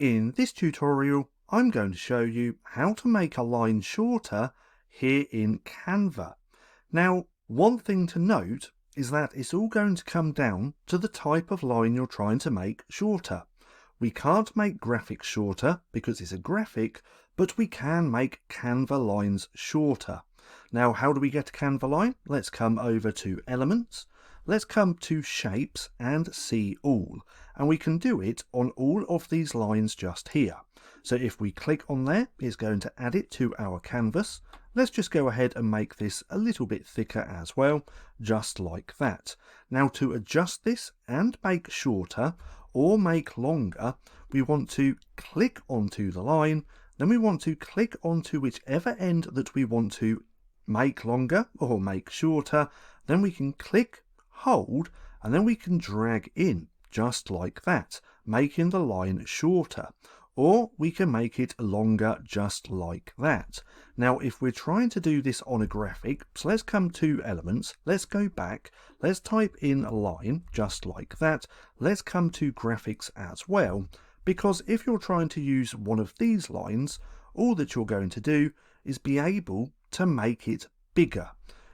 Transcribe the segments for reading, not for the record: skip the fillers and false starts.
In this tutorial, I'm going to show you how to make a line shorter here in Canva. Now, one thing to note is that it's all going to come down to the type of line you're trying to make shorter. We can't make graphics shorter because it's a graphic, but we can make Canva lines shorter. Now, how do we get a Canva line? Let's come over to Elements. Let's come to Shapes and See All. And we can do it on all of these lines just here. So if we click on there, it's going to add it to our canvas. Let's just go ahead and make this a little bit thicker as well, just like that. Now to adjust this and make shorter or make longer, we want to click onto the line, then we want to click onto whichever end that we want to make longer or make shorter, then we can click, hold, and then we can drag in just like that, making the line shorter. Or we can make it longer just like that. Now if we're trying to do this on a graphic, so let's come to Elements, let's go back, let's type in a line just like that, let's come to Graphics as well, because if you're trying to use one of these lines, all that you're going to do is be able to make it bigger.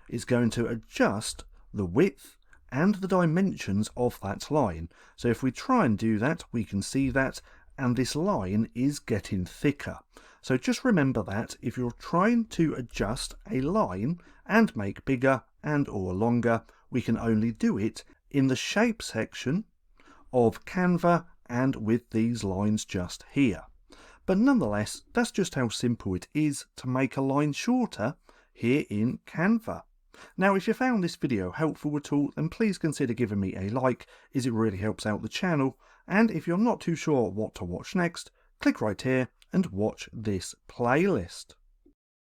It's going to adjust the width and the dimensions of that line. So if we try and do that, we can see that, and this line is getting thicker. So just remember that if you're trying to adjust a line and make bigger and or longer, we can only do it in the shape section of Canva and with these lines just here. But nonetheless, that's just how simple it is to make a line shorter here in Canva. Now, if you found this video helpful at all, then please consider giving me a like, as it really helps out the channel. And if you're not too sure what to watch next, click right here and watch this playlist.